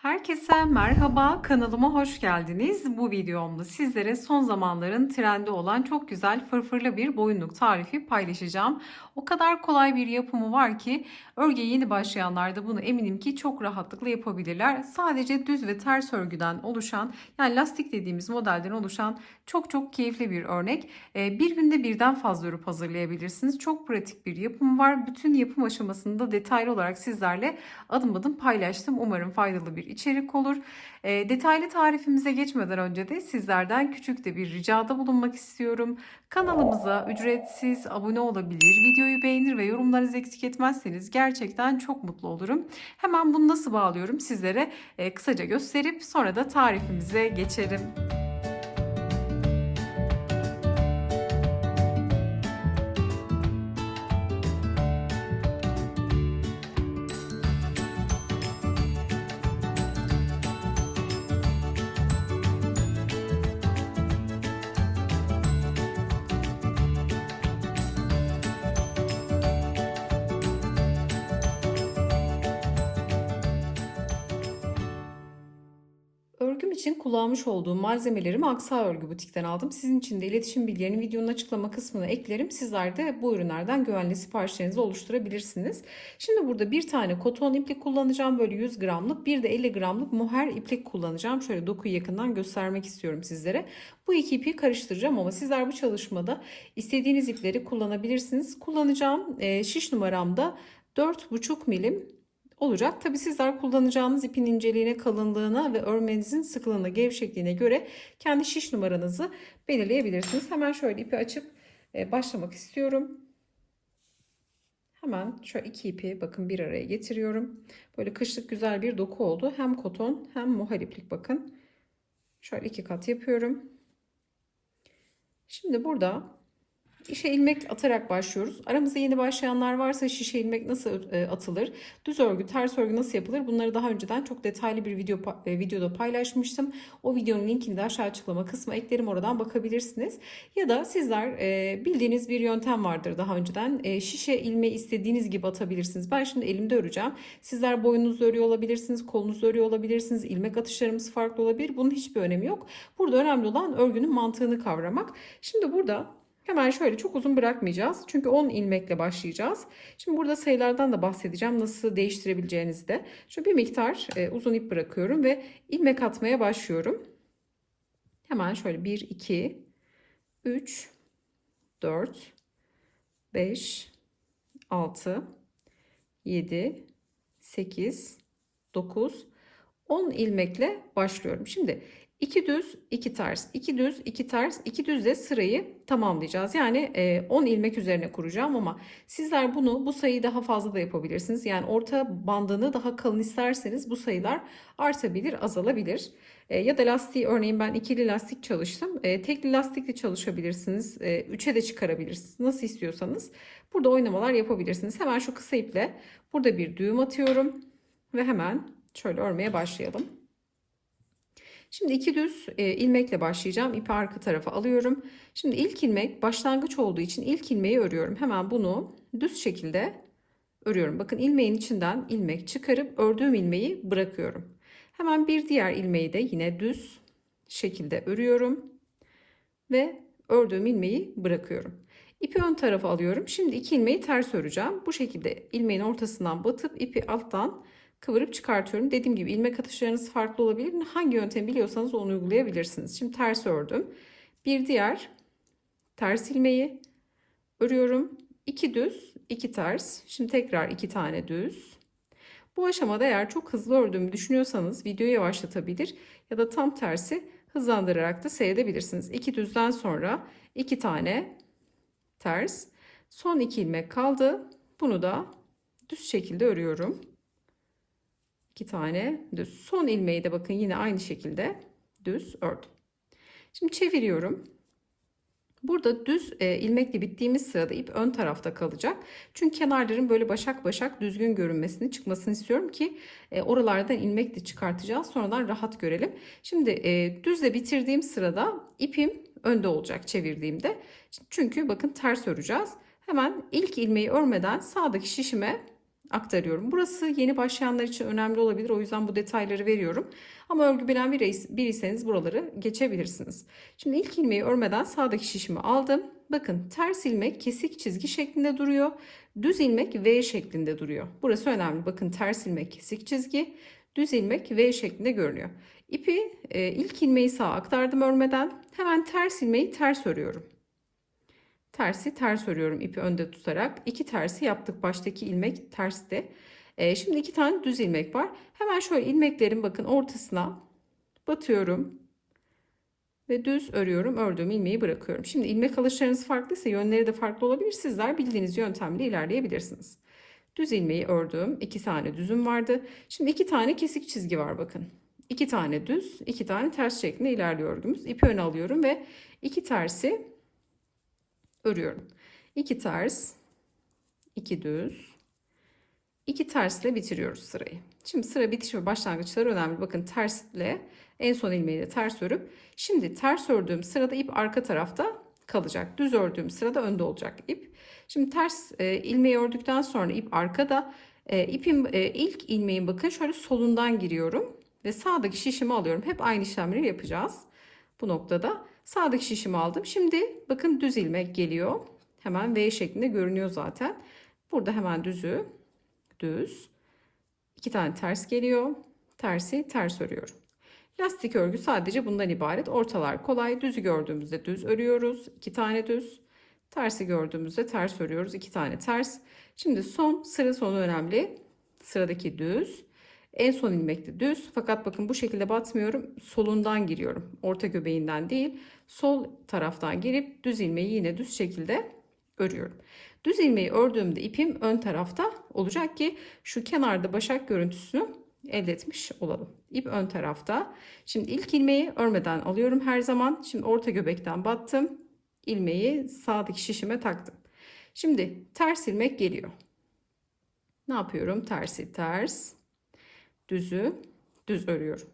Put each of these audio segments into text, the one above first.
Herkese merhaba, kanalıma hoş geldiniz. Bu videomda sizlere son zamanların trendi olan çok güzel fırfırlı bir boyunluk tarifi paylaşacağım. O kadar kolay bir yapımı var ki örgüye yeni başlayanlar da bunu eminim ki çok rahatlıkla yapabilirler. Sadece düz ve ters örgüden oluşan, yani lastik dediğimiz modelden oluşan çok keyifli bir örnek. Bir günde birden fazla örüp hazırlayabilirsiniz. Çok pratik bir yapım var. Bütün yapım aşamasında detaylı olarak sizlerle adım adım paylaştım. Umarım faydalı bir içerik olur. Detaylı tarifimize geçmeden önce de sizlerden küçük de bir ricada bulunmak istiyorum. Kanalımıza ücretsiz abone olabilir, videoyu beğenir ve yorumlarınızı eksik etmezseniz gerçekten çok mutlu olurum. Hemen bunu nasıl bağlıyorum sizlere kısaca gösterip sonra da tarifimize geçerim. Örgüm için kullanmış olduğum malzemelerimi Aksa Örgü Butik'ten aldım. Sizin için de iletişim bilgilerini videonun açıklama kısmına eklerim. Sizler de bu ürünlerden güvenli siparişlerinizi oluşturabilirsiniz. Şimdi burada bir tane koton iplik kullanacağım. Böyle 100 gramlık. Bir de 50 gramlık mohair iplik kullanacağım. Şöyle dokuyu yakından göstermek istiyorum sizlere. Bu iki ipi karıştıracağım ama sizler bu çalışmada istediğiniz ipleri kullanabilirsiniz. Kullanacağım şiş numaramda 4,5 milim olacak. Tabi sizler kullanacağınız ipin inceliğine, kalınlığına ve örmenizin sıklığına, gevşekliğine göre kendi şiş numaranızı belirleyebilirsiniz. Hemen şöyle ipi açıp başlamak istiyorum. Hemen şöyle iki ipi bakın bir araya getiriyorum. Böyle kışlık güzel bir doku oldu. Hem koton hem mohair iplik bakın. Şöyle iki kat yapıyorum. Şimdi burada İşe ilmek atarak başlıyoruz. Aramızda yeni başlayanlar varsa şişe ilmek nasıl atılır, düz örgü, ters örgü nasıl yapılır bunları daha önceden çok detaylı bir videoda paylaşmıştım. O videonun linkini de aşağı açıklama kısmına eklerim, oradan bakabilirsiniz. Ya da sizler bildiğiniz bir yöntem vardır daha önceden. Şişe ilmeği istediğiniz gibi atabilirsiniz. Ben şimdi elimde öreceğim. Sizler boyunuzda örüyor olabilirsiniz, kolunuzda örüyor olabilirsiniz. İlmek atışlarımız farklı olabilir. Bunun hiçbir önemi yok. Burada önemli olan örgünün mantığını kavramak. Şimdi burada hemen şöyle çok uzun bırakmayacağız. Çünkü 10 ilmekle başlayacağız. Şimdi burada sayılardan da bahsedeceğim. Nasıl değiştirebileceğinizi de. Şöyle bir miktar uzun ip bırakıyorum ve ilmek atmaya başlıyorum. Hemen şöyle 1, 2, 3, 4, 5, 6, 7, 8, 9, 10 ilmekle başlıyorum. Şimdi 2 düz, 2 ters, 2 düz, 2 ters, 2 düzle sırayı tamamlayacağız. Yani 10 ilmek üzerine kuracağım ama sizler bu sayıyı daha fazla da yapabilirsiniz. Yani orta bandını daha kalın isterseniz bu sayılar artabilir, azalabilir. Ya da lastiği, örneğin ben ikili lastik çalıştım. Tekli lastikle çalışabilirsiniz. 3'e de çıkarabilirsiniz. Nasıl istiyorsanız burada oynamalar yapabilirsiniz. Hemen şu kısa iple burada bir düğüm atıyorum ve hemen şöyle örmeye başlayalım. Şimdi iki düz ilmekle başlayacağım. İpi arka tarafa alıyorum. Şimdi ilk ilmek başlangıç olduğu için ilk ilmeği örüyorum. Hemen bunu düz şekilde örüyorum. Bakın ilmeğin içinden ilmek çıkarıp ördüğüm ilmeği bırakıyorum. Hemen bir diğer ilmeği de yine düz şekilde örüyorum ve ördüğüm ilmeği bırakıyorum. İpi ön tarafa alıyorum. Şimdi iki ilmeği ters öreceğim. Bu şekilde ilmeğin ortasından batıp ipi alttan kıvırıp çıkartıyorum. Dediğim gibi ilmek atışlarınız farklı olabilir. Hangi yöntem biliyorsanız onu uygulayabilirsiniz. Şimdi ters ördüm. Bir diğer ters ilmeği örüyorum. 2 düz, 2 ters. Şimdi tekrar 2 tane düz. Bu aşamada eğer çok hızlı ördüğümü düşünüyorsanız videoyu yavaşlatabilir ya da tam tersi hızlandırarak da seyredebilirsiniz. 2 düzden sonra 2 tane ters. Son 2 ilmek kaldı. Bunu da düz şekilde örüyorum. 2 tane düz. Son ilmeği de bakın yine aynı şekilde düz ördüm. Şimdi çeviriyorum. Burada düz ilmekle bittiğimiz sırada ip ön tarafta kalacak. Çünkü kenarların böyle başak başak düzgün görünmesini, çıkmasını istiyorum ki oralardan ilmekle çıkartacağız. Sonradan rahat görelim. Şimdi düzle bitirdiğim sırada ipim önde olacak çevirdiğimde. Çünkü bakın ters öreceğiz. Hemen ilk ilmeği örmeden sağdaki şişime aktarıyorum. Burası yeni başlayanlar için önemli olabilir. O yüzden bu detayları veriyorum. Ama örgü bilen biriyseniz buraları geçebilirsiniz. Şimdi ilk ilmeği örmeden sağdaki şişimi aldım. Bakın ters ilmek kesik çizgi şeklinde duruyor. Düz ilmek V şeklinde duruyor. Burası önemli. Bakın ters ilmek kesik çizgi, düz ilmek V şeklinde görünüyor. İpi ilk ilmeği sağa aktardım örmeden. Hemen ters ilmeği ters örüyorum. Tersi ters örüyorum ipi önde tutarak. 2 tersi yaptık. Baştaki ilmek tersti. Şimdi 2 tane düz ilmek var. Hemen şöyle ilmeklerin bakın ortasına batıyorum ve düz örüyorum. Ördüğüm ilmeği bırakıyorum. Şimdi ilmek alışlarınız farklıysa yönleri de farklı olabilir. Sizler bildiğiniz yöntemle ilerleyebilirsiniz. Düz ilmeği ördüm. 2 tane düzüm vardı. Şimdi 2 tane kesik çizgi var bakın. 2 tane düz, 2 tane ters şeklinde ilerliyor örgümüz. İpi öne alıyorum ve 2 tersi örüyorum. 2 ters, 2 düz, 2 tersle bitiriyoruz sırayı. Şimdi sıra bitiş ve başlangıçları önemli. Bakın tersle en son ilmeği de ters örüp şimdi ters ördüğüm sırada ip arka tarafta kalacak. Düz ördüğüm sırada önde olacak ip. Şimdi ters ilmeği ördükten sonra ip arkada. İpin ilk ilmeğin bakın şöyle solundan giriyorum ve sağdaki şişimi alıyorum. Hep aynı işlemleri yapacağız. Bu noktada sağdaki şişimi aldım. Şimdi bakın düz ilmek geliyor. Hemen V şeklinde görünüyor zaten. Burada hemen düzü düz. 2 tane ters geliyor. Tersi ters örüyorum. Lastik örgü sadece bundan ibaret. Ortalar kolay. Düzü gördüğümüzde düz örüyoruz. 2 tane düz. Tersi gördüğümüzde ters örüyoruz. 2 tane ters. Şimdi sıra sonu önemli. Sıradaki düz. En son ilmekte düz. Fakat bakın bu şekilde batmıyorum. Solundan giriyorum. Orta göbeğinden değil. Sol taraftan girip düz ilmeği yine düz şekilde örüyorum. Düz ilmeği ördüğümde ipim ön tarafta olacak ki şu kenarda başak görüntüsünü elde etmiş olalım. İp ön tarafta. Şimdi ilk ilmeği örmeden alıyorum her zaman. Şimdi orta göbekten battım. İlmeği sağdaki şişime taktım. Şimdi ters ilmek geliyor. Ne yapıyorum? Tersi ters, düzü düz örüyorum.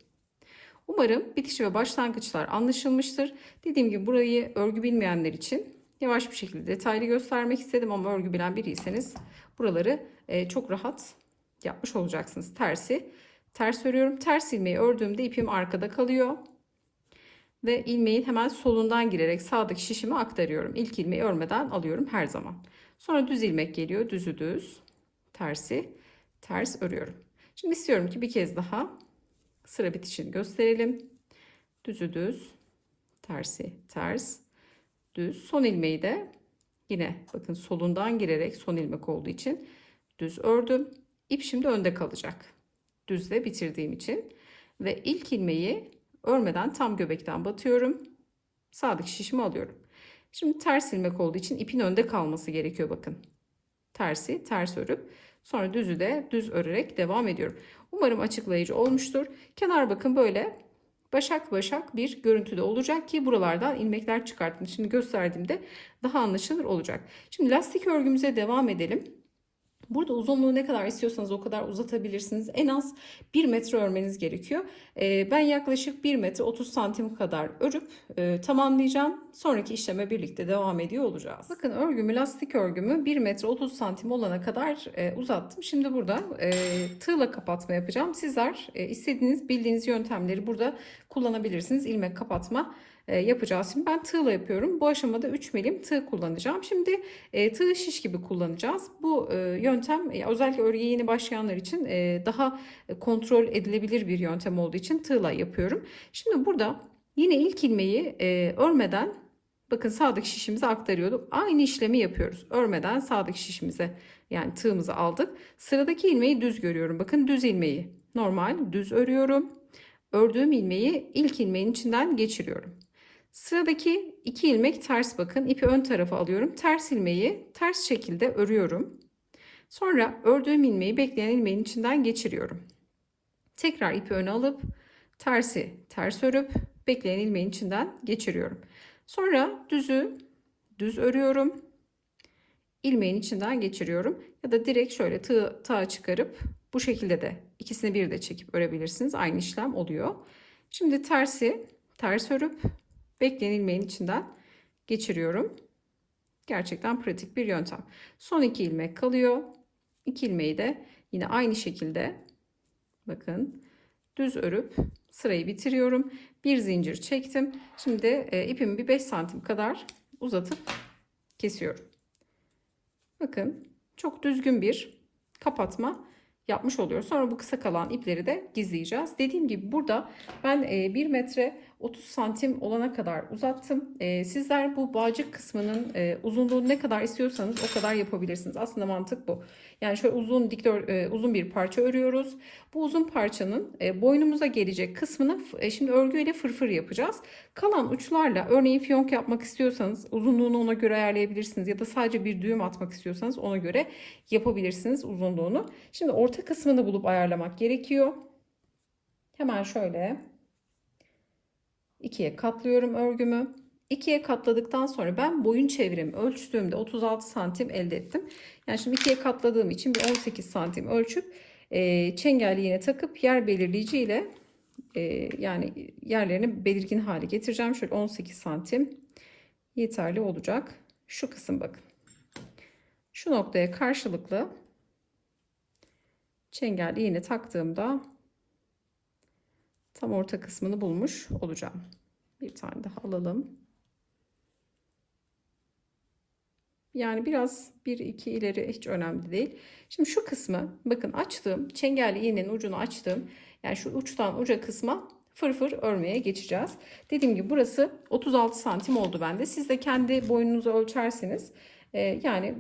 Umarım bitiş ve başlangıçlar anlaşılmıştır. Dediğim gibi burayı örgü bilmeyenler için yavaş bir şekilde detaylı göstermek istedim ama örgü bilen biriyseniz buraları çok rahat yapmış olacaksınız. Tersi ters örüyorum. Ters ilmeği ördüğümde ipim arkada kalıyor ve ilmeğin hemen solundan girerek sağdaki şişime aktarıyorum. İlk ilmeği örmeden alıyorum her zaman. Sonra düz ilmek geliyor. Düzü düz, tersi ters örüyorum. Şimdi istiyorum ki bir kez daha sıra bitişini gösterelim. Düzü düz, tersi ters, düz. Son ilmeği de yine bakın solundan girerek son ilmek olduğu için düz ördüm. İp şimdi önde kalacak. Düzle bitirdiğim için ve ilk ilmeği örmeden tam göbekten batıyorum. Sağdaki şişimi alıyorum. Şimdi ters ilmek olduğu için ipin önde kalması gerekiyor bakın. Tersi ters örüp sonra düzü de düz örerek devam ediyorum. Umarım açıklayıcı olmuştur. Kenar bakın böyle başak başak bir görüntüde olacak ki buralardan ilmekler çıkarttım. Şimdi gösterdiğimde daha anlaşılır olacak. Şimdi lastik örgümüze devam edelim. Burada uzunluğu ne kadar istiyorsanız o kadar uzatabilirsiniz. En az 1 metre örmeniz gerekiyor. Ben yaklaşık 1 metre 30 santim kadar örüp tamamlayacağım. Sonraki işleme birlikte devam ediyor olacağız. Bakın örgümü, lastik örgümü 1 metre 30 santim olana kadar uzattım. Şimdi burada tığla kapatma yapacağım. Sizler istediğiniz, bildiğiniz yöntemleri burada kullanabilirsiniz. İlmek kapatma yapacağız. Şimdi ben tığla yapıyorum. Bu aşamada 3 milim tığ kullanacağım. Şimdi tığ şiş gibi kullanacağız. Bu yöntem özellikle örgüye yeni başlayanlar için daha kontrol edilebilir bir yöntem olduğu için tığla yapıyorum. Şimdi burada yine ilk ilmeği örmeden bakın sağdaki şişimize aktarıyorduk. Aynı işlemi yapıyoruz. Örmeden sağdaki şişimize yani tığımızı aldık. Sıradaki ilmeği düz görüyorum. Bakın düz ilmeği normal düz örüyorum. Ördüğüm ilmeği ilk ilmeğin içinden geçiriyorum. Sıradaki 2 ilmek ters bakın. İpi ön tarafa alıyorum. Ters ilmeği ters şekilde örüyorum. Sonra ördüğüm ilmeği bekleyen ilmeğin içinden geçiriyorum. Tekrar ipi öne alıp tersi ters örüp bekleyen ilmeğin içinden geçiriyorum. Sonra düzü düz örüyorum. İlmeğin içinden geçiriyorum. Ya da direkt şöyle tığa çıkarıp bu şekilde de ikisini bir de çekip örebilirsiniz. Aynı işlem oluyor. Şimdi tersi ters örüp bekleyen ilmeğin içinden geçiriyorum. Gerçekten pratik bir yöntem. Son 2 ilmek kalıyor. 2 ilmeği de yine aynı şekilde bakın düz örüp sırayı bitiriyorum. Bir zincir çektim. Şimdi ipimi bir 5 santim kadar uzatıp kesiyorum. Bakın çok düzgün bir kapatma yapmış oluyoruz. Sonra bu kısa kalan ipleri de gizleyeceğiz. Dediğim gibi burada ben 1 metre 30 santim olana kadar uzattım. Sizler bu bağcık kısmının uzunluğunu ne kadar istiyorsanız o kadar yapabilirsiniz. Aslında mantık bu. Yani şöyle uzun uzun bir parça örüyoruz. Bu uzun parçanın boynumuza gelecek kısmını şimdi örgüyle fırfır yapacağız. Kalan uçlarla örneğin fiyonk yapmak istiyorsanız uzunluğunu ona göre ayarlayabilirsiniz. Ya da sadece bir düğüm atmak istiyorsanız ona göre yapabilirsiniz uzunluğunu. Şimdi orta kısmını bulup ayarlamak gerekiyor. Hemen şöyle ikiye katlıyorum örgümü. İkiye katladıktan sonra ben boyun çevrimi ölçtüğümde 36 santim elde ettim. Yani şimdi ikiye katladığım için bir 18 santim ölçüp çengelli iğne takıp yer belirleyici ile yani yerlerini belirgin hale getireceğim. Şöyle 18 santim yeterli olacak. Şu kısım bakın. Şu noktaya karşılıklı çengelli iğne taktığımda tam orta kısmını bulmuş olacağım. Bir tane daha alalım. Yani biraz 1-2 ileri hiç önemli değil. Şimdi şu kısmı bakın açtığım çengelli iğnenin ucunu açtım. Yani şu uçtan uca kısma fırfır örmeye geçeceğiz. Dediğim gibi burası 36 santim oldu bende. Siz de kendi boyununuzu ölçerseniz yani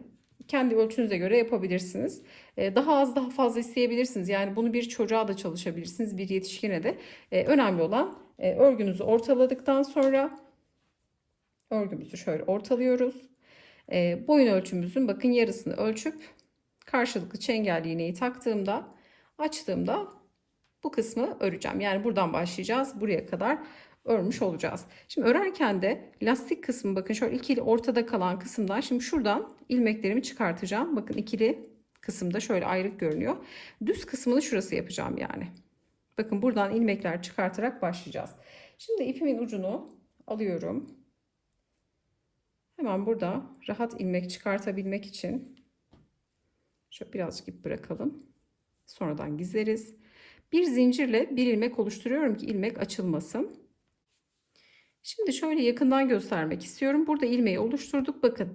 kendi ölçünüze göre yapabilirsiniz. Daha az daha fazla isteyebilirsiniz. Yani bunu bir çocuğa da çalışabilirsiniz, bir yetişkine de. Önemli olan örgünüzü ortaladıktan sonra örgümüzü şöyle ortalıyoruz. Boyun ölçümüzün bakın yarısını ölçüp karşılıklı çengelli iğneyi taktığımda açtığımda bu kısmı öreceğim. Yani buradan başlayacağız. Buraya kadar örmüş olacağız. Şimdi örerken de lastik kısmı bakın şöyle ikili ortada kalan kısımdan şimdi şuradan ilmeklerimi çıkartacağım. Bakın ikili kısımda şöyle ayrık görünüyor. Düz kısmını şurası yapacağım yani. Bakın buradan ilmekler çıkartarak başlayacağız. Şimdi ipimin ucunu alıyorum. Hemen burada rahat ilmek çıkartabilmek için şöyle birazcık ip bırakalım. Sonradan gizleriz. Bir zincirle bir ilmek oluşturuyorum ki ilmek açılmasın. Şimdi şöyle yakından göstermek istiyorum. Burada ilmeği oluşturduk. Bakın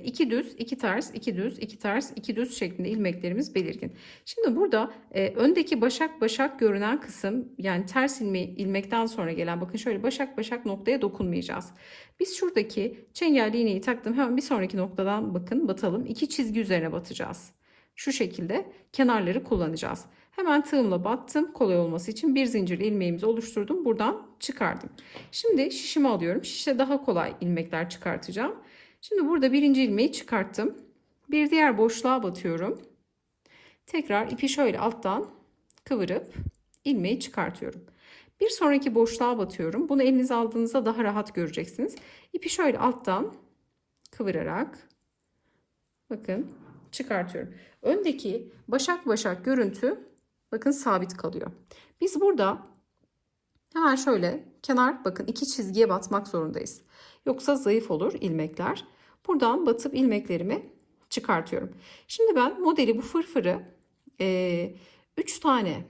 2 düz, 2 ters, 2 düz, 2 ters, 2 düz şeklinde ilmeklerimiz belirgin. Şimdi burada öndeki başak başak görünen kısım yani ters ilmekten sonra gelen bakın şöyle başak başak noktaya dokunmayacağız. Biz şuradaki çengelli iğneyi taktım. Hemen bir sonraki noktadan bakın batalım. 2 çizgi üzerine batacağız. Şu şekilde kenarları kullanacağız. Hemen tığımla battım. Kolay olması için bir zincirli ilmeğimizi oluşturdum. Buradan çıkardım. Şimdi şişimi alıyorum. Şişe daha kolay ilmekler çıkartacağım. Şimdi burada birinci ilmeği çıkarttım. Bir diğer boşluğa batıyorum. Tekrar ipi şöyle alttan kıvırıp ilmeği çıkartıyorum. Bir sonraki boşluğa batıyorum. Bunu elinize aldığınızda daha rahat göreceksiniz. İpi şöyle alttan kıvırarak bakın çıkartıyorum. Öndeki başak başak görüntü bakın sabit kalıyor. Biz burada hemen şöyle kenar bakın iki çizgiye batmak zorundayız. Yoksa zayıf olur ilmekler. Buradan batıp ilmeklerimi çıkartıyorum. Şimdi ben modeli bu fırfırı 3 tane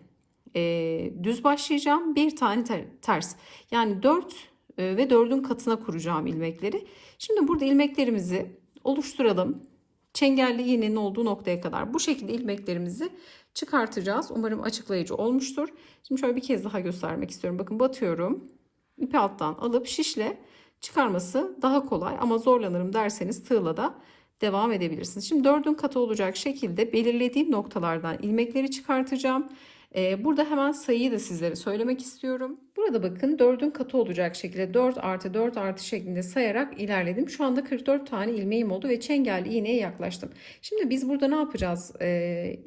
düz başlayacağım. Bir tane ters. Yani 4 ve 4'ün katına kuracağım ilmekleri. Şimdi burada ilmeklerimizi oluşturalım. Çengelli iğnenin olduğu noktaya kadar bu şekilde ilmeklerimizi çıkartacağız. Umarım açıklayıcı olmuştur. Şimdi şöyle bir kez daha göstermek istiyorum. Bakın batıyorum. İpi alttan alıp şişle çıkarması daha kolay ama zorlanırım derseniz tığla da devam edebilirsiniz. Şimdi 4'ün katı olacak şekilde belirlediğim noktalardan ilmekleri çıkartacağım. Burada hemen sayıyı da sizlere söylemek istiyorum. Burada bakın 4'ün katı olacak şekilde 4 artı 4 artı şeklinde sayarak ilerledim. Şu anda 44 tane ilmeğim oldu ve çengelli iğneye yaklaştım. Şimdi biz burada ne yapacağız?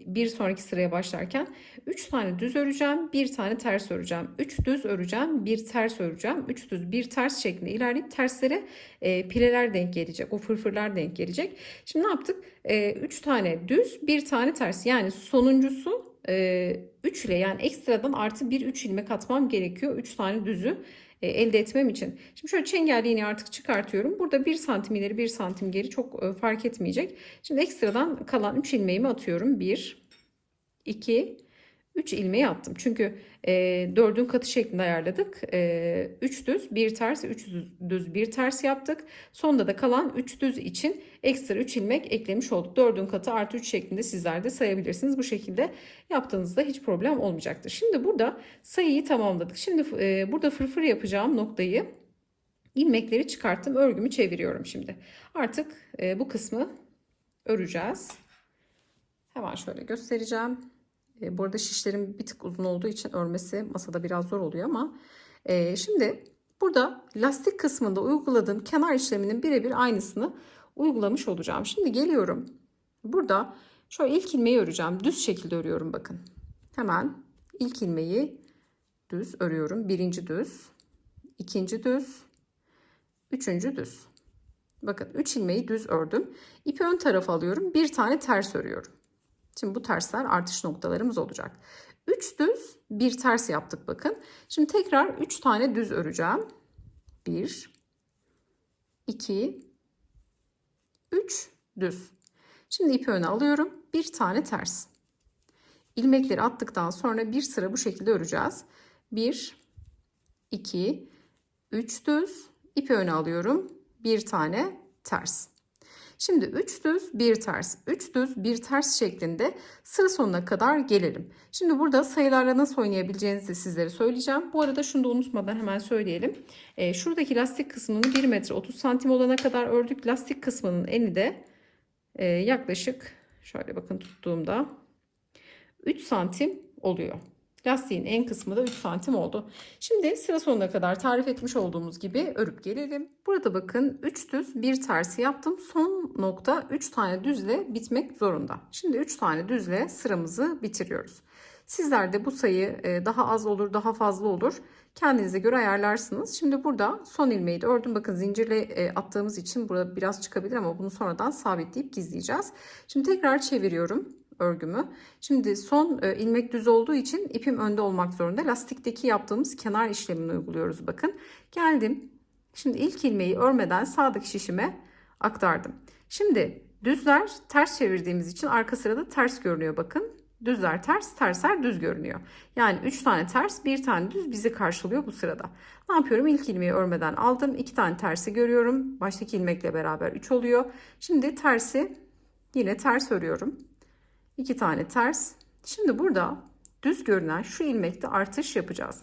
Bir sonraki sıraya başlarken 3 tane düz öreceğim, bir tane ters öreceğim. 3 düz öreceğim, bir ters öreceğim. 3 düz, bir ters şeklinde ilerleyip terslere pileler denk gelecek. O fırfırlar denk gelecek. Şimdi ne yaptık? 3 tane düz, bir tane ters. Yani sonuncusu 3 ile yani ekstradan artı bir 3 ilmek atmam gerekiyor. 3 tane düzü elde etmem için. Şimdi şöyle çengelliğini artık çıkartıyorum. Burada 1 santim ileri 1 santim geri çok fark etmeyecek. Şimdi ekstradan kalan 3 ilmeğimi atıyorum. 1, 2, 3 ilmeği attım. Çünkü 4'ün katı şeklinde ayarladık. 3 düz, 1 ters, 3 düz, 1 ters yaptık. Sonda da kalan 3 düz için ekstra 3 ilmek eklemiş olduk. 4'ün katı artı 3 şeklinde sizler de sayabilirsiniz. Bu şekilde yaptığınızda hiç problem olmayacaktır. Şimdi burada sayıyı tamamladık. Şimdi burada fırfır yapacağım noktayı ilmekleri çıkarttım. Örgümü çeviriyorum şimdi. Artık bu kısmı öreceğiz. Hemen şöyle göstereceğim. Bu arada şişlerim bir tık uzun olduğu için örmesi masada biraz zor oluyor ama şimdi burada lastik kısmında uyguladığım kenar işleminin birebir aynısını uygulamış olacağım. Şimdi geliyorum. Burada şöyle ilk ilmeği öreceğim. Düz şekilde örüyorum bakın. Hemen ilk ilmeği düz örüyorum. Birinci düz, ikinci düz, üçüncü düz. Bakın 3 ilmeği düz ördüm. İpi ön tarafa alıyorum. Bir tane ters örüyorum. Şimdi bu tersler artış noktalarımız olacak. 3 düz, 1 ters yaptık bakın. Şimdi tekrar 3 tane düz öreceğim. 1, 2, 3 düz. Şimdi ipi öne alıyorum. Bir tane ters. İlmekleri attıktan sonra bir sıra bu şekilde öreceğiz. 1, 2, 3 düz. İpi öne alıyorum. Bir tane ters. Şimdi 3 düz 1 ters, 3 düz 1 ters şeklinde sıra sonuna kadar gelelim. Şimdi burada sayılarla nasıl oynayabileceğinizi de sizlere söyleyeceğim. Bu arada şunu da unutmadan hemen söyleyelim. Şuradaki lastik kısmını 1 metre 30 santim olana kadar ördük. Lastik kısmının eni de yaklaşık şöyle bakın tuttuğumda 3 santim oluyor. Lastiğin en kısmı da 3 santim oldu. Şimdi sıra sonuna kadar tarif etmiş olduğumuz gibi örüp gelelim. Burada bakın 3 düz 1 tersi yaptım. Son nokta 3 tane düzle bitmek zorunda. Şimdi 3 tane düzle sıramızı bitiriyoruz. Sizler de bu sayı daha az olur daha fazla olur. Kendinize göre ayarlarsınız. Şimdi burada son ilmeği de ördüm. Bakın zincirle attığımız için burada biraz çıkabilir ama bunu sonradan sabitleyip gizleyeceğiz. Şimdi tekrar çeviriyorum örgümü. Şimdi son ilmek düz olduğu için ipim önde olmak zorunda. Lastikteki yaptığımız kenar işlemini uyguluyoruz bakın. Geldim. Şimdi ilk ilmeği örmeden sağdaki şişime aktardım. Şimdi düzler ters çevirdiğimiz için arka sırada ters görünüyor bakın. Düzler ters, tersler düz görünüyor. Yani 3 tane ters, 1 tane düz bizi karşılıyor bu sırada. Ne yapıyorum? İlk ilmeği örmeden aldım. 2 tane tersi görüyorum. Baştaki ilmekle beraber 3 oluyor. Şimdi tersi yine ters örüyorum. 2 tane ters. Şimdi burada düz görünen şu ilmekte artış yapacağız.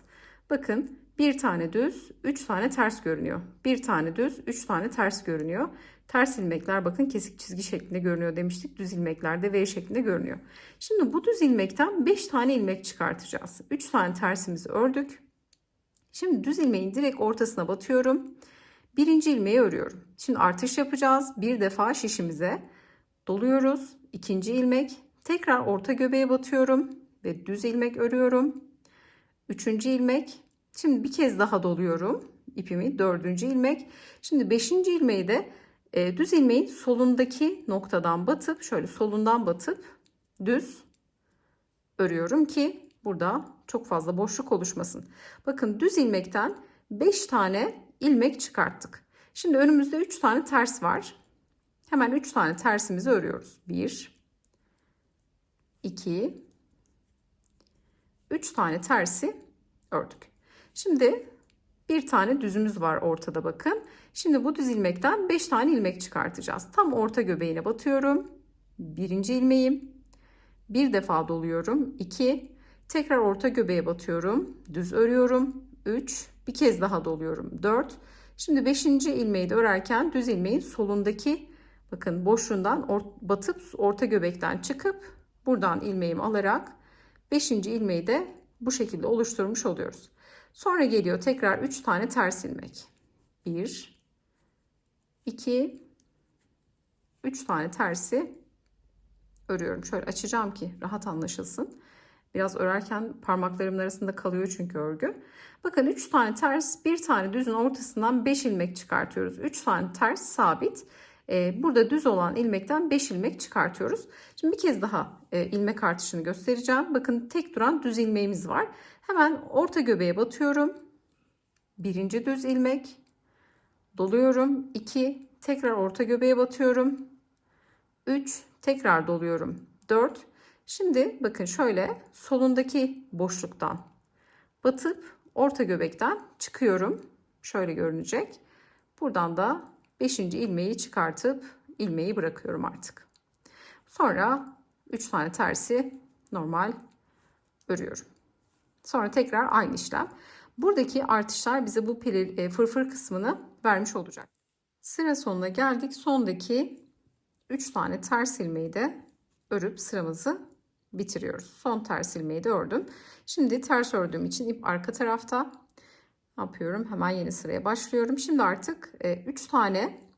Bakın bir tane düz, 3 tane ters görünüyor. Bir tane düz, 3 tane ters görünüyor. Ters ilmekler bakın kesik çizgi şeklinde görünüyor demiştik. Düz ilmekler de V şeklinde görünüyor. Şimdi bu düz ilmekten 5 tane ilmek çıkartacağız. 3 tane tersimizi ördük. Şimdi düz ilmeğin direkt ortasına batıyorum. Birinci ilmeği örüyorum. Şimdi artış yapacağız. Bir defa şişimize doluyoruz. İkinci ilmek. Tekrar orta göbeğe batıyorum ve düz ilmek örüyorum. Üçüncü ilmek. Şimdi bir kez daha doluyorum ipimi. Dördüncü ilmek. Şimdi beşinci ilmeği de düz ilmeğin solundaki noktadan batıp şöyle solundan batıp düz örüyorum ki burada çok fazla boşluk oluşmasın. Bakın düz ilmekten 5 tane ilmek çıkarttık. Şimdi önümüzde 3 tane ters var. Hemen 3 tane tersimizi örüyoruz. 1, 2, 3 tane tersi ördük. Şimdi bir tane düzümüz var ortada bakın. Şimdi bu düz ilmekten 5 tane ilmek çıkartacağız. Tam orta göbeğine batıyorum. Birinci ilmeğim. Bir defa doluyorum. 2. Tekrar orta göbeğe batıyorum. Düz örüyorum. 3. Bir kez daha doluyorum. 4. Şimdi 5. ilmeği de örerken düz ilmeğin solundaki bakın boşluğundan batıp orta göbekten çıkıp buradan ilmeğimi alarak 5. ilmeği de bu şekilde oluşturmuş oluyoruz. Sonra geliyor tekrar 3 tane ters ilmek. 1, 2, 3 tane tersi örüyorum. Şöyle açacağım ki rahat anlaşılsın. Biraz örerken parmaklarımın arasında kalıyor çünkü örgü. Bakın 3 tane ters, bir tane düzün ortasından 5 ilmek çıkartıyoruz. 3 tane ters sabit. Burada düz olan ilmekten 5 ilmek çıkartıyoruz. Şimdi bir kez daha ilmek artışını göstereceğim. Bakın tek duran düz ilmeğimiz var. Hemen orta göbeğe batıyorum. birinci düz ilmek doluyorum. 2 tekrar orta göbeğe batıyorum. 3 tekrar doluyorum. 4. Şimdi bakın şöyle solundaki boşluktan batıp orta göbekten çıkıyorum. Şöyle görünecek. Buradan da 5. ilmeği çıkartıp ilmeği bırakıyorum artık. Sonra 3 tane tersi normal örüyorum. Sonra tekrar aynı işlem. Buradaki artışlar bize bu fırfır kısmını vermiş olacak. Sıra sonuna geldik. Sondaki 3 tane ters ilmeği de örüp sıramızı bitiriyoruz. Son ters ilmeği de ördüm. Şimdi ters ördüğüm için ip arka tarafta. Ne yapıyorum? Hemen yeni sıraya başlıyorum. Şimdi artık 3 tane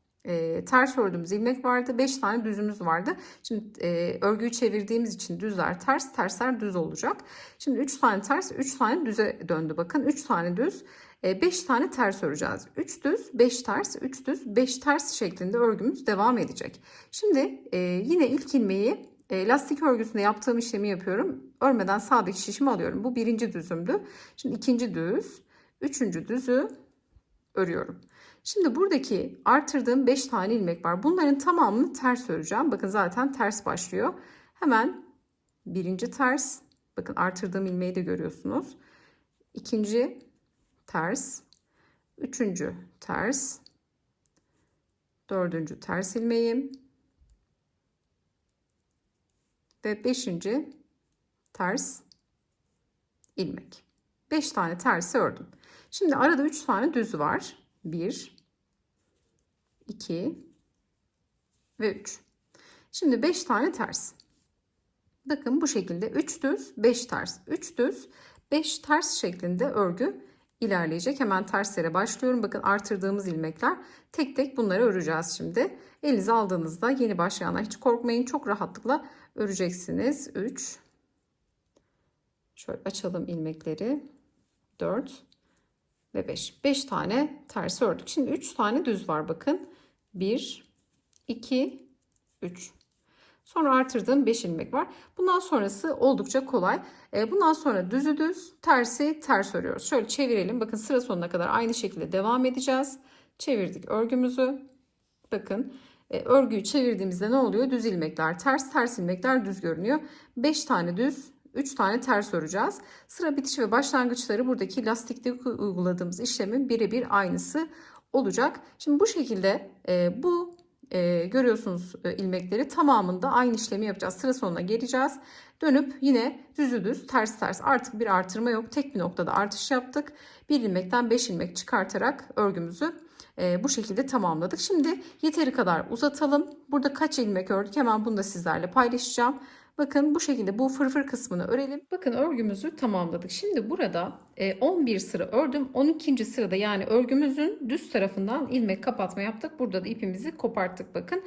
ters ördüğümüz ilmek vardı. 5 tane düzümüz vardı. Şimdi örgüyü çevirdiğimiz için düzler ters, tersler düz olacak. Şimdi 3 tane ters, 3 tane düze döndü. Bakın 3 tane düz, 5 tane ters öreceğiz. 3 düz, 5 ters, 3 düz, 5 ters şeklinde örgümüz devam edecek. Şimdi yine ilk ilmeği lastik örgüsünde yaptığım işlemi yapıyorum. Örmeden sağdaki şişimi alıyorum. Bu birinci düzümdü. Şimdi ikinci düz, üçüncü düzü örüyorum. Şimdi buradaki artırdığım 5 tane ilmek var. Bunların tamamını ters öreceğim. Bakın zaten ters başlıyor. Hemen birinci ters. Bakın artırdığım ilmeği de görüyorsunuz. İkinci ters. Üçüncü ters. Dördüncü ters ilmeğim. Ve beşinci ters ilmek. 5 tane tersi ördüm. Şimdi arada 3 tane düz var. 1, 2 ve 3. Şimdi 5 tane ters. Bakın bu şekilde 3 düz, 5 ters, 3 düz, 5 ters şeklinde örgü ilerleyecek. Hemen terslere başlıyorum. Bakın artırdığımız ilmekler. Tek tek bunları öreceğiz şimdi. Elinize aldığınızda yeni başlayanlar hiç korkmayın. Çok rahatlıkla öreceksiniz. 3. Şöyle açalım ilmekleri. 4 ve 5. 5 tane ters ördük. Şimdi 3 tane düz var bakın. 1, 2, 3. Sonra artırdığım 5 ilmek var. Bundan sonrası oldukça kolay. Bundan sonra düzü düz, tersi ters örüyoruz. Şöyle çevirelim. Bakın sıra sonuna kadar aynı şekilde devam edeceğiz. Çevirdik örgümüzü. Bakın örgüyü çevirdiğimizde ne oluyor? Düz ilmekler ters, ters ilmekler düz görünüyor. 5 tane düz, 3 tane ters öreceğiz. Sıra bitiş ve başlangıçları buradaki lastikte uyguladığımız işlemin birebir aynısı olacak. Şimdi bu şekilde görüyorsunuz ilmekleri tamamında aynı işlemi yapacağız. Sıra sonuna geleceğiz. Dönüp yine düzü düz ters ters artık bir artırma yok. Tek bir noktada artış yaptık. Bir ilmekten 5 ilmek çıkartarak örgümüzü bu şekilde tamamladık. Şimdi yeteri kadar uzatalım. Burada kaç ilmek ördük hemen bunu da sizlerle paylaşacağım. Bakın bu şekilde bu fırfır kısmını örelim. Bakın örgümüzü tamamladık. Şimdi burada 11 sıra ördüm. 12. sırada yani örgümüzün düz tarafından ilmek kapatma yaptık. Burada da ipimizi koparttık bakın.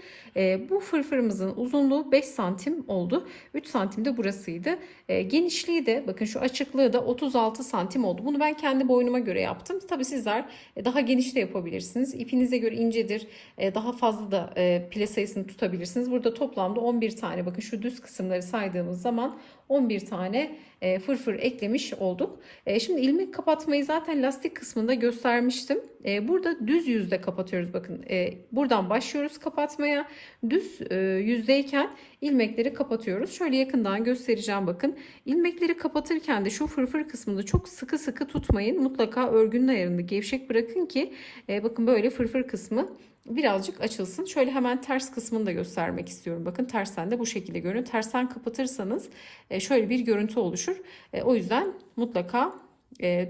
Bu fırfırımızın uzunluğu 5 santim oldu. 3 santim de burasıydı. Genişliği de bakın şu açıklığı da 36 santim oldu. Bunu ben kendi boynuma göre yaptım. Tabii sizler daha geniş de yapabilirsiniz. İpinize göre incedir. Daha fazla da pile sayısını tutabilirsiniz. Burada toplamda 11 tane bakın şu düz kısımları saydığımız zaman 11 tane fırfır eklemiş olduk. Şimdi ilmek kapatmayı zaten lastik kısmında göstermiştim. Burada düz yüzde kapatıyoruz. Bakın buradan başlıyoruz kapatmaya. Düz yüzdeyken ilmekleri kapatıyoruz. Şöyle yakından göstereceğim bakın. İlmekleri kapatırken de şu fırfır kısmında çok sıkı sıkı tutmayın. Mutlaka örgünün ayarını gevşek bırakın ki bakın böyle fırfır kısmı birazcık açılsın. Şöyle hemen ters kısmını da göstermek istiyorum. Bakın tersten de bu şekilde görünüyor. Tersten kapatırsanız şöyle bir görüntü oluşur. O yüzden mutlaka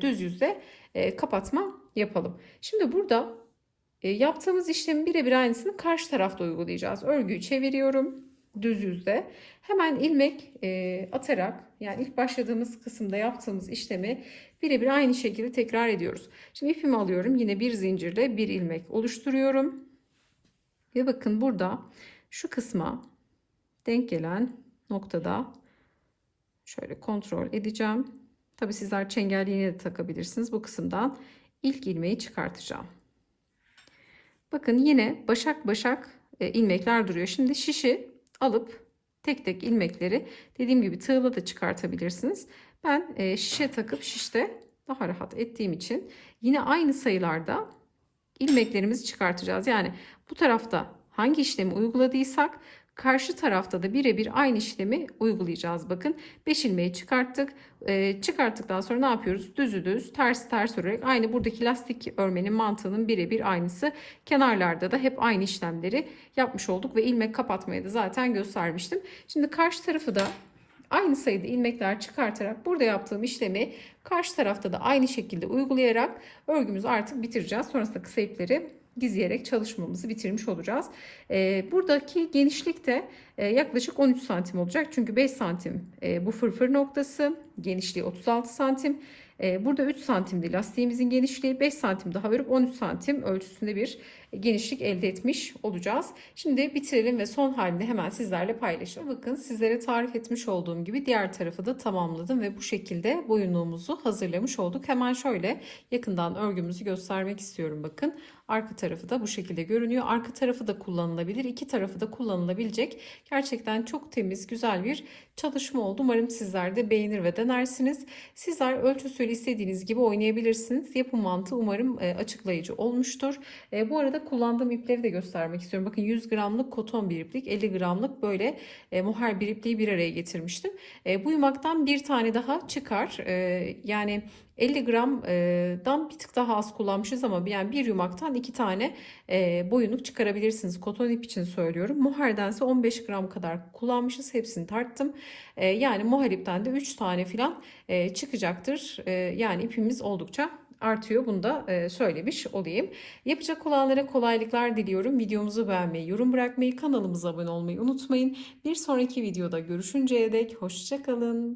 düz yüzde kapatma yapalım. Şimdi burada yaptığımız işlemin birebir aynısını karşı tarafta uygulayacağız. Örgüyü çeviriyorum düz yüzde. Hemen ilmek atarak yani ilk başladığımız kısımda yaptığımız işlemi birebir aynı şekilde tekrar ediyoruz. Şimdi ipimi alıyorum. Yine bir zincirle bir ilmek oluşturuyorum. Ve bakın burada şu kısma denk gelen noktada şöyle kontrol edeceğim. Tabi sizler çengelliğine de takabilirsiniz. Bu kısımdan ilk ilmeği çıkartacağım. Bakın yine başak başak ilmekler duruyor. Şimdi şişi alıp tek ilmekleri dediğim gibi tığla da çıkartabilirsiniz. Ben şişe takıp şişte daha rahat ettiğim için yine aynı sayılarda ilmeklerimizi çıkartacağız. Yani bu tarafta hangi işlemi uyguladıysak karşı tarafta da birebir aynı işlemi uygulayacağız. Bakın 5 ilmeği çıkarttık. Çıkarttıktan sonra ne yapıyoruz? Düzü düz, ters ters örerek aynı buradaki lastik örmenin mantığının birebir aynısı. Kenarlarda da hep aynı işlemleri yapmış olduk ve ilmek kapatmayı da zaten göstermiştim. Şimdi karşı tarafı da aynı sayıda ilmekler çıkartarak burada yaptığım işlemi karşı tarafta da aynı şekilde uygulayarak örgümüzü artık bitireceğiz. Sonrasında kısa ipleri gizleyerek çalışmamızı bitirmiş olacağız. Buradaki genişlik de yaklaşık 13 santim olacak. Çünkü 5 santim bu fırfır noktası, genişliği 36 santim. Burada 3 santimdi lastiğimizin genişliği, 5 santim daha örüp 13 santim ölçüsünde bir genişlik elde etmiş olacağız. Şimdi bitirelim ve son halini hemen sizlerle paylaşalım. Bakın sizlere tarif etmiş olduğum gibi diğer tarafı da tamamladım ve bu şekilde boyunluğumuzu hazırlamış olduk. Hemen şöyle yakından örgümüzü göstermek istiyorum. Bakın arka tarafı da bu şekilde görünüyor. Arka tarafı da kullanılabilir. İki tarafı da kullanılabilecek. Gerçekten çok temiz, güzel bir çalışma oldu. Umarım sizler de beğenir ve denersiniz. Sizler ölçüsüyle istediğiniz gibi oynayabilirsiniz. Yapım mantığı umarım açıklayıcı olmuştur. Bu arada kullandığım ipleri de göstermek istiyorum. Bakın 100 gramlık koton bir iplik, 50 gramlık böyle mohair bir ipliği bir araya getirmiştim. Bu yumaktan bir tane daha çıkar. Yani 50 gramdan bir tık daha az kullanmışız ama yani bir yumaktan 2 tane boyunluk çıkarabilirsiniz. Koton ip için söylüyorum. Mohairdense 15 gram kadar kullanmışız. Hepsini tarttım. Yani mohair ipten de 3 tane falan çıkacaktır. Yani ipimiz oldukça artıyor. Bunu da söylemiş olayım. Yapacak olanlara kolaylıklar diliyorum. Videomuzu beğenmeyi, yorum bırakmayı, kanalımıza abone olmayı unutmayın. Bir sonraki videoda görüşünceye dek hoşça kalın.